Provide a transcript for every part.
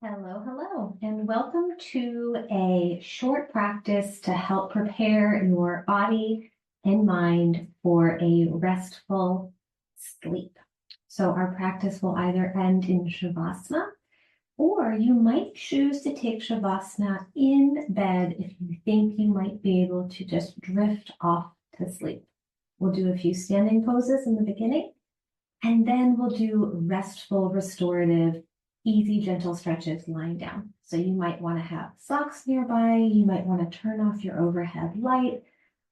Hello, hello, and welcome to a short practice to help prepare your body and mind for a restful sleep. So our practice will either end in Shavasana, or you might choose to take Shavasana in bed if you think you might be able to just drift off to sleep. We'll do a few standing poses in the beginning, and then we'll do restful, restorative, easy, gentle stretches lying down. So you might want to have socks nearby. You might want to turn off your overhead light,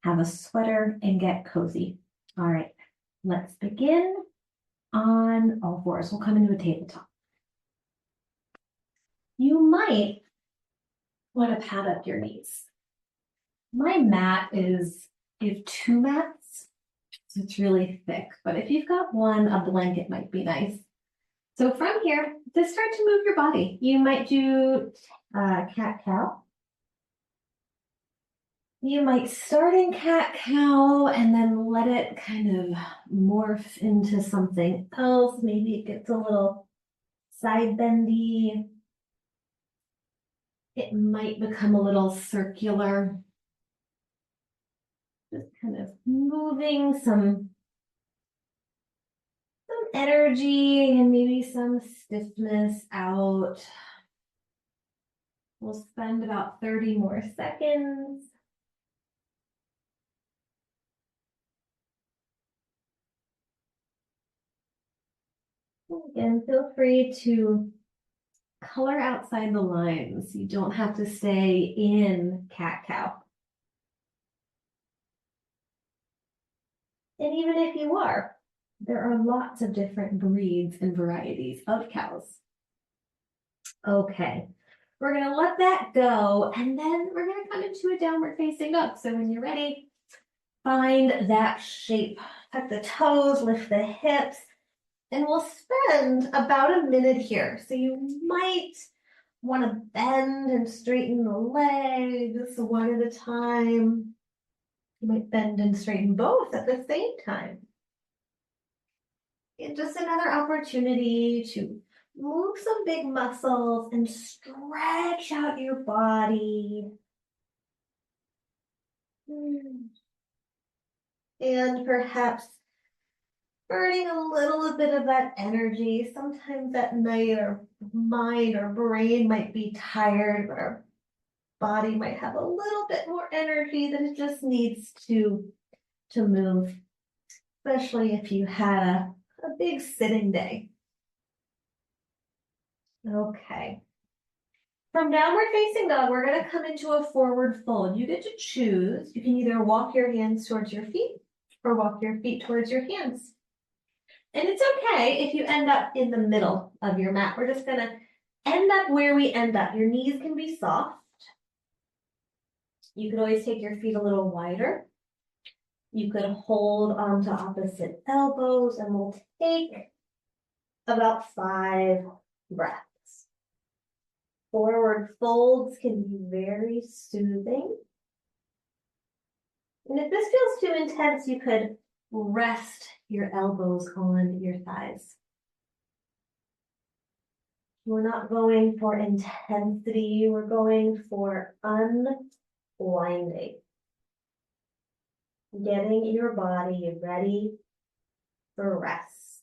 have a sweater, and get cozy. All right, let's begin on all fours. We'll come into a tabletop. You might want to pad up your knees. My mat is, you have two mats, so it's really thick, but if you've got one, a blanket might be nice. So from here, just start to move your body. You might do cat-cow. You might start in cat-cow and then let it kind of morph into something else. Maybe it gets a little side bendy. It might become a little circular. Just kind of moving some energy and maybe some stiffness out. We'll spend about 30 more seconds. Again, feel free to color outside the lines. You don't have to stay in cat-cow. And even if you are, there are lots of different breeds and varieties of cows. Okay, we're gonna let that go, and then we're gonna come into a downward facing dog. So when you're ready, find that shape. Tuck the toes, lift the hips, and we'll spend about a minute here. So you might want to bend and straighten the legs one at a time. You might bend and straighten both at the same time. And just another opportunity to move some big muscles and stretch out your body. And perhaps burning a little bit of that energy. Sometimes at night our mind or brain might be tired, but our body might have a little bit more energy that it just needs to move, especially if you had a big sitting day. Okay. From downward facing dog, we're going to come into a forward fold. You get to choose. You can either walk your hands towards your feet or walk your feet towards your hands. And it's okay if you end up in the middle of your mat. We're just going to end up where we end up. Your knees can be soft. You could always take your feet a little wider. You could hold onto opposite elbows, and we'll take about 5 breaths. Forward folds can be very soothing. And if this feels too intense, you could rest your elbows on your thighs. We're not going for intensity, we're going for unwinding. Getting your body ready for rest.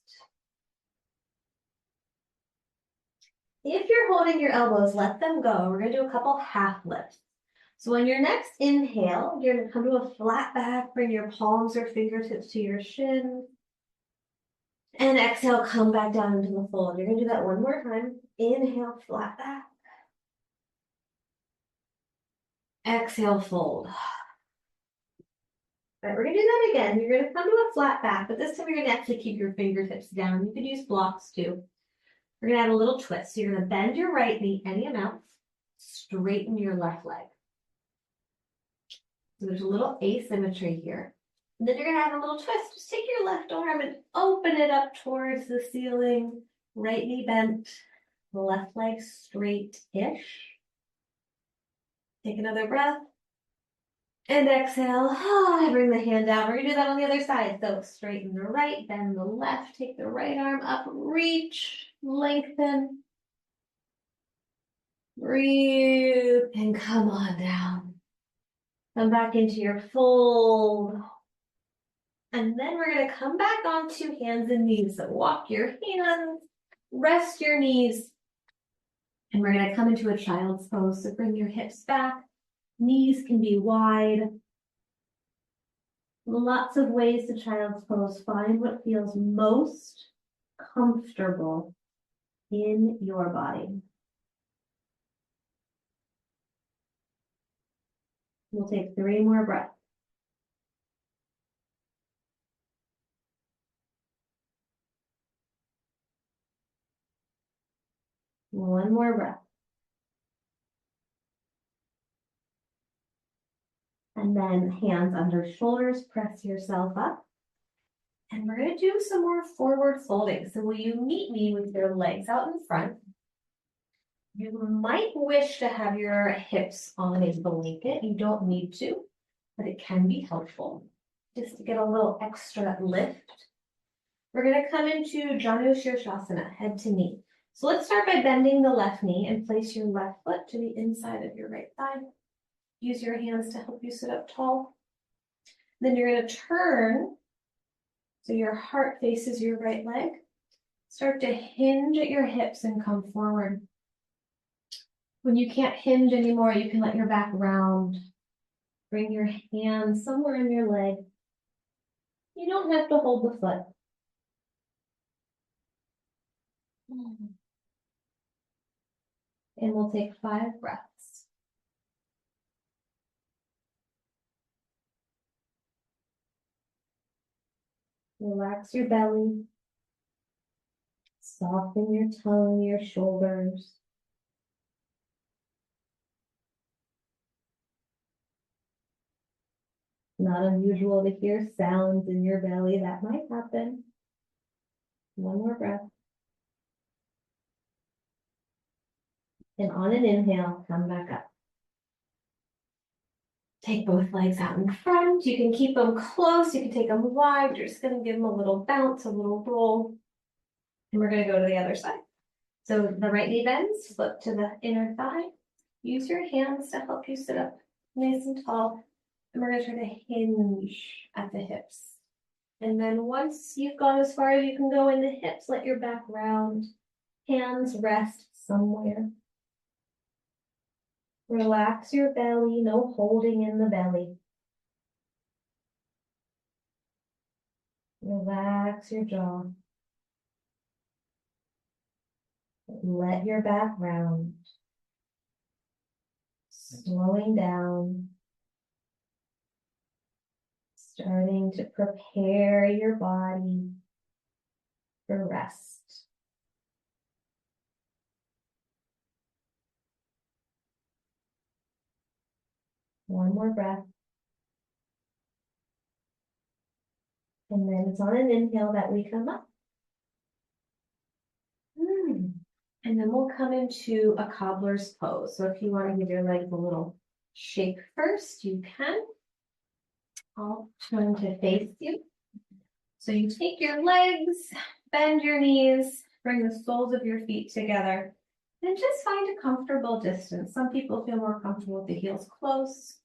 If you're holding your elbows, let them go. We're going to do a couple half lifts. So on your next inhale, you're going to come to a flat back, bring your palms or fingertips to your shin. And exhale, come back down into the fold. You're going to do that one more time. Inhale, flat back. Exhale, fold. All right, we're going to do that again. You're going to come to a flat back, but this time you're going to actually keep your fingertips down. You could use blocks too. We're going to add a little twist. So you're going to bend your right knee any amount, straighten your left leg. So there's a little asymmetry here. And then you're going to add a little twist. Just take your left arm and open it up towards the ceiling. Right knee bent, left leg straight-ish. Take another breath. And exhale. Bring the hand down. We're going to do that on the other side. So straighten the right, bend the left, take the right arm up, reach, lengthen. Breathe and come on down. Come back into your fold. And then we're going to come back onto hands and knees. So walk your hands, rest your knees. And we're going to come into a child's pose. So bring your hips back. Knees can be wide. Lots of ways to child's pose. Find what feels most comfortable in your body. We'll take 3 more breaths. One more breath. And then hands under shoulders, press yourself up. And we're going to do some more forward folding. So will you meet me with your legs out in front? You might wish to have your hips on a blanket. You don't need to, but it can be helpful just to get a little extra lift. We're going to come into Janu Shirshasana, head to knee. So let's start by bending the left knee and place your left foot to the inside of your right thigh. Use your hands to help you sit up tall. Then you're going to turn so your heart faces your right leg. Start to hinge at your hips and come forward. When you can't hinge anymore, you can let your back round. Bring your hands somewhere in your leg. You don't have to hold the foot. And we'll take 5 breaths. Relax your belly. Soften your tongue, your shoulders. Not unusual to hear sounds in your belly. That might happen. One more breath. And on an inhale, come back up. Take both legs out in front. You can keep them close. You can take them wide. You're just going to give them a little bounce, a little roll. And we're going to go to the other side. So the right knee bends, flip to the inner thigh. Use your hands to help you sit up nice and tall. And we're going to try to hinge at the hips. And then once you've gone as far as you can go in the hips, let your back round. Hands rest somewhere. Relax your belly, no holding in the belly. Relax your jaw. Let your back round. Slowing down. Starting to prepare your body for rest. One more breath. And then it's on an inhale that we come up. And then we'll come into a cobbler's pose. So if you want to give your legs a little shake first, you can. I'll turn to face you. So you take your legs, bend your knees, bring the soles of your feet together, and just find a comfortable distance. Some people feel more comfortable with the heels close.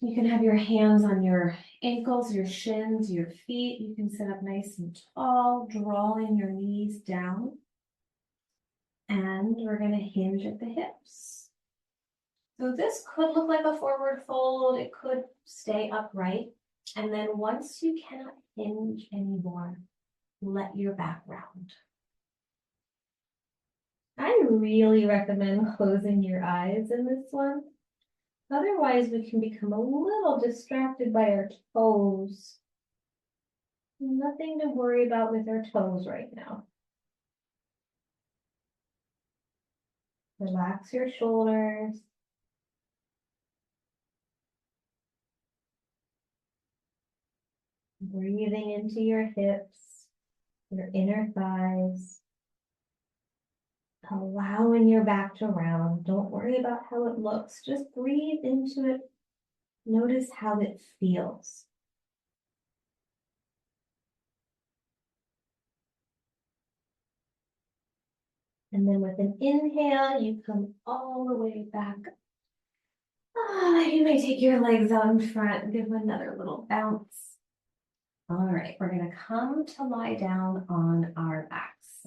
You can have your hands on your ankles, your shins, your feet. You can sit up nice and tall, drawing your knees down. And we're going to hinge at the hips. So this could look like a forward fold. It could stay upright. And then once you cannot hinge anymore, let your back round. I really recommend closing your eyes in this one. Otherwise, we can become a little distracted by our toes. Nothing to worry about with our toes right now. Relax your shoulders. Breathing into your hips, your inner thighs. Allowing your back to round. Don't worry about how it looks. Just breathe into it. Notice how it feels. And then with an inhale, you come all the way back. You may take your legs out in front and give them another little bounce. All right, we're gonna come to lie down on our backs.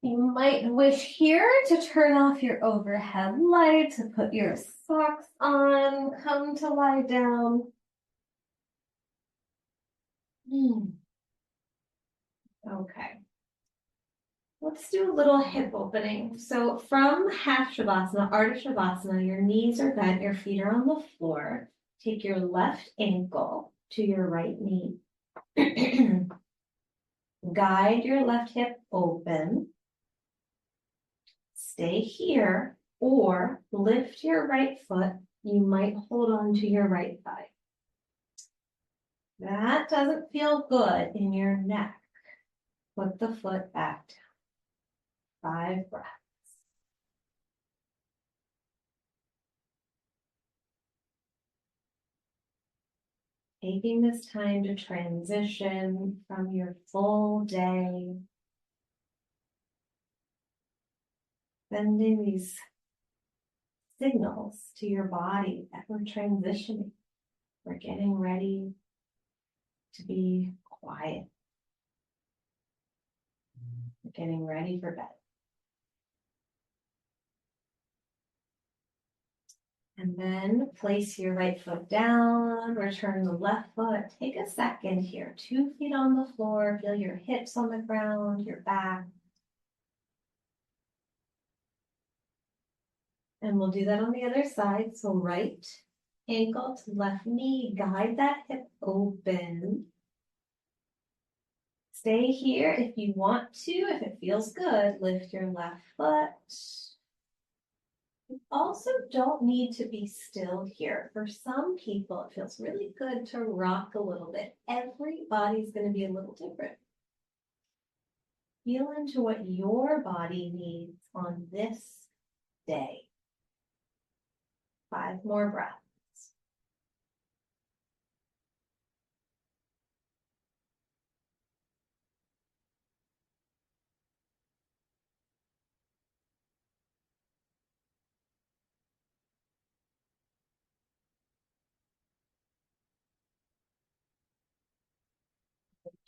You might wish here to turn off your overhead light, to put your socks on, come to lie down. Okay. Let's do a little hip opening. So from half Shavasana, Ardha Shavasana, your knees are bent, your feet are on the floor. Take your left ankle to your right knee. Guide your left hip open. Stay here or lift your right foot. You might hold on to your right thigh. That doesn't feel good in your neck. Put the foot back down. 5 breaths. Taking this time to transition from your full day. Sending these signals to your body that we're transitioning. We're getting ready to be quiet. We're getting ready for bed. And then place your right foot down, return the left foot. Take a second here, 2 feet on the floor, feel your hips on the ground, your back. And we'll do that on the other side. So right ankle to left knee, guide that hip open. Stay here if you want to, if it feels good, lift your left foot. You also don't need to be still here. For some people, it feels really good to rock a little bit. Everybody's going to be a little different. Feel into what your body needs on this day. 5 more breaths.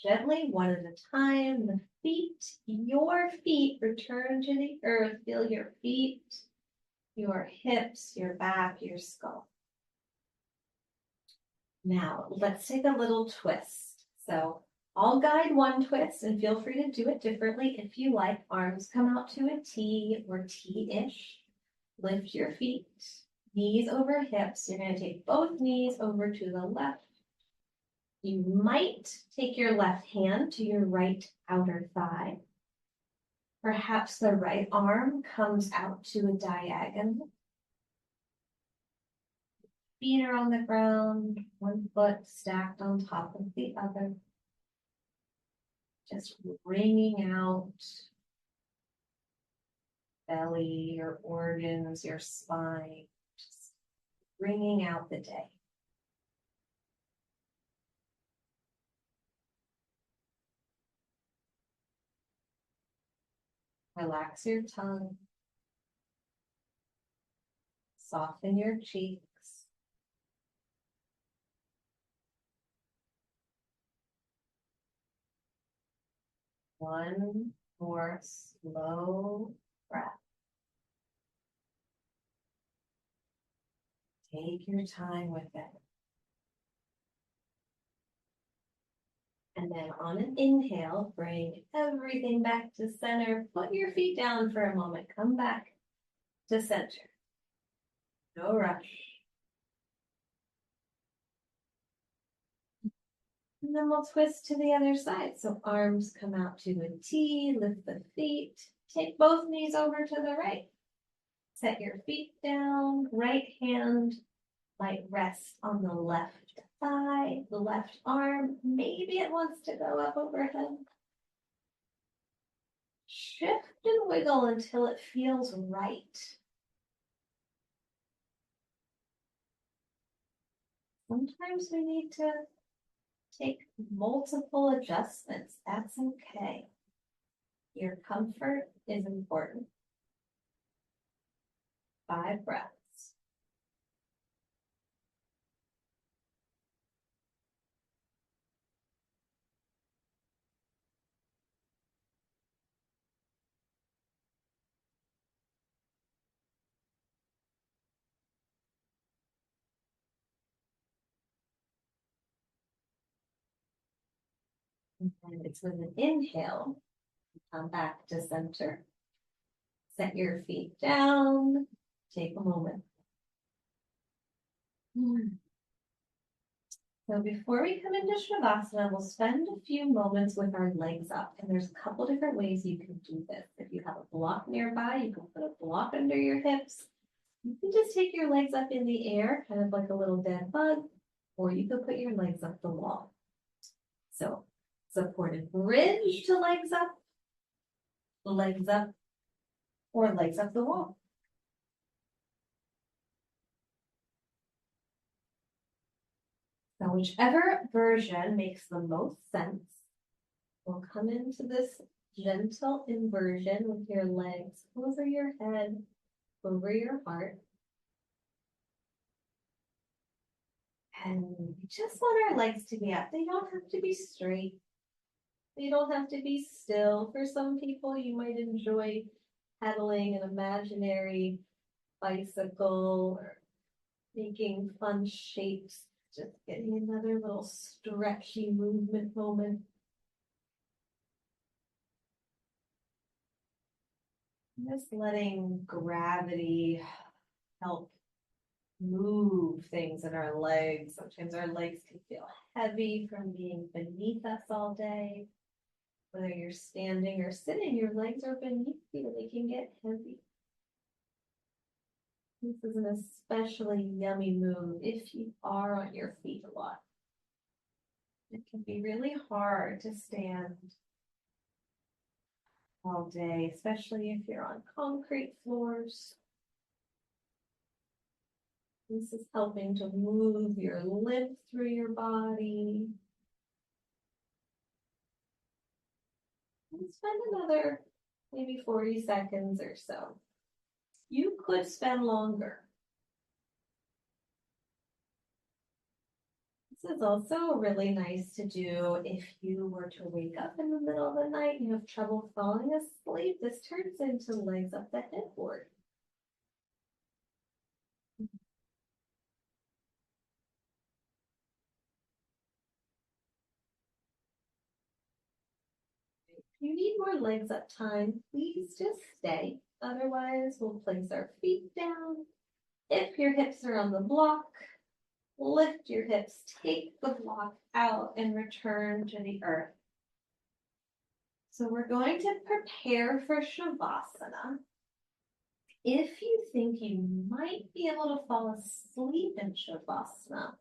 Gently, one at a time, the feet, your feet return to the earth. Feel your feet, your hips, your back, your skull. Now, let's take a little twist. So I'll guide one twist and feel free to do it differently if you like. Arms come out to a T or T-ish. Lift your feet, knees over hips. You're going to take both knees over to the left. You might take your left hand to your right outer thigh. Perhaps the right arm comes out to a diagonal. Feet are on the ground, one foot stacked on top of the other. Just wringing out belly, your organs, your spine. Just wringing out the day. Relax your tongue. Soften your cheeks. One more slow breath. Take your time with it. And then on an inhale, bring everything back to center. Put your feet down for a moment. Come back to center. No rush. And then we'll twist to the other side. So arms come out to a T, lift the feet. Take both knees over to the right. Set your feet down. Right hand might rest on the left thigh, the left arm. Maybe it wants to go up overhead. Shift and wiggle until it feels right. Sometimes we need to take multiple adjustments. That's okay. Your comfort is important. 5 breaths. And it's with an inhale. Come back to center. Set your feet down. Take a moment. So before we come into Shavasana, we'll spend a few moments with our legs up. And there's a couple different ways you can do this. If you have a block nearby, you can put a block under your hips. You can just take your legs up in the air, kind of like a little dead bug, or you can put your legs up the wall. So supported bridge to legs up, or legs up the wall. Now, whichever version makes the most sense, we'll come into this gentle inversion with your legs over your head, over your heart. And we just want our legs to be up. They don't have to be straight. They don't have to be still. For some people, you might enjoy pedaling an imaginary bicycle or making fun shapes, just getting another little stretchy movement moment. Just letting gravity help move things in our legs. Sometimes our legs can feel heavy from being beneath us all day. Whether you're standing or sitting, your legs are beneath you. They can get heavy. This is an especially yummy move if you are on your feet a lot. It can be really hard to stand all day, especially if you're on concrete floors. This is helping to move your lymph through your body. And spend another maybe 40 seconds or so. You could spend longer. This is also really nice to do if you were to wake up in the middle of the night and you have trouble falling asleep. This turns into legs up the headboard. If you need more legs up time, please just stay. Otherwise, we'll place our feet down. If your hips are on the block, lift your hips, take the block out, and return to the earth. So we're going to prepare for Shavasana. If you think you might be able to fall asleep in Shavasana,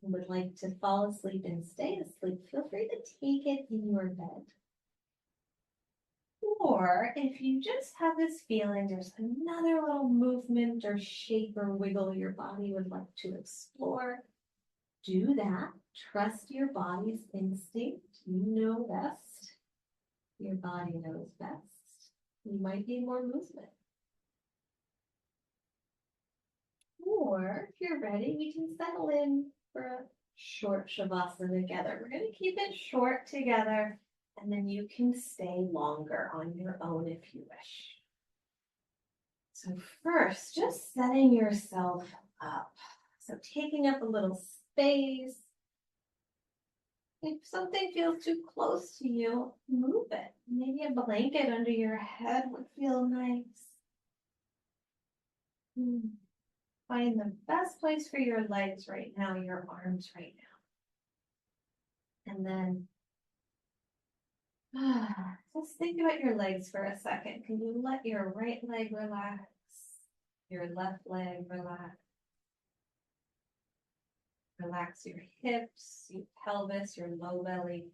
and would like to fall asleep and stay asleep, feel free to take it in your bed. Or if you just have this feeling there's another little movement or shape or wiggle your body would like to explore, do that. Trust your body's instinct. You know best. Your body knows best. You might need more movement. Or if you're ready, we can settle in for a short Shavasana together. We're going to keep it short together, and then you can stay longer on your own if you wish. So first, just setting yourself up. So taking up a little space. If something feels too close to you, move it. Maybe a blanket under your head would feel nice. Find the best place for your legs right now, your arms right now. And then just think about your legs for a second. Can you let your right leg relax? Your left leg relax. Relax your hips, your pelvis, your low belly.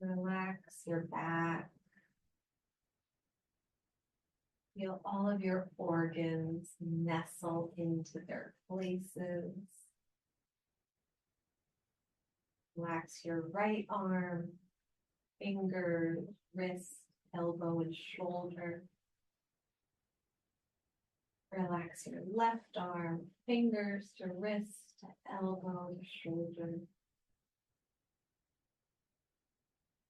Relax your back. Feel all of your organs nestle into their places. Relax your right arm, fingers, wrist, elbow, and shoulder. Relax your left arm, fingers to wrist, to elbow, to shoulder.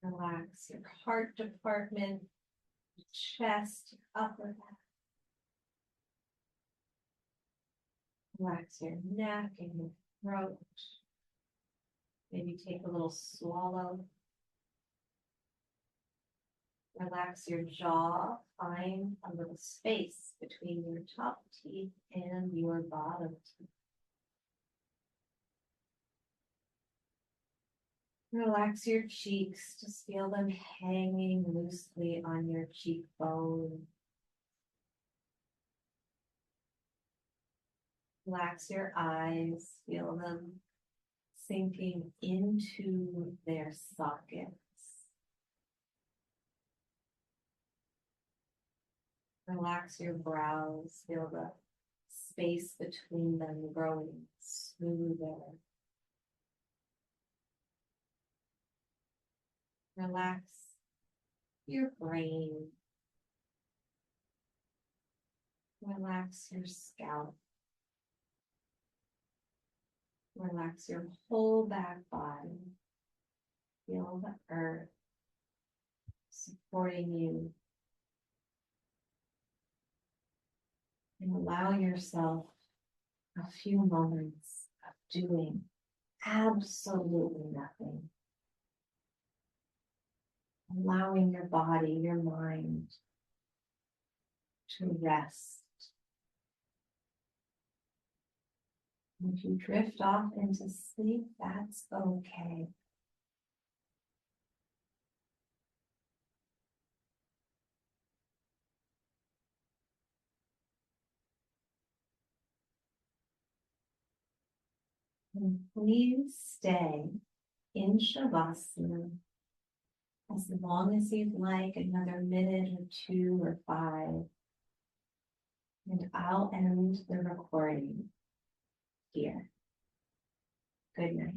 Relax your heart department, chest, upper back. Relax your neck and your throat. Maybe take a little swallow. Relax your jaw. Find a little space between your top teeth and your bottom teeth. Relax your cheeks. Just feel them hanging loosely on your cheekbone. Relax your eyes. Feel them sinking into their sockets. Relax your brows. Feel the space between them growing smoother. Relax your brain. Relax your scalp. Relax your whole back body. Feel the earth supporting you. And allow yourself a few moments of doing absolutely nothing. Allowing your body, your mind to rest. And if you drift off into sleep, that's okay. And please stay in Shavasana as long as you'd like, another minute or 2 or 5. And I'll end the recording here. Good night.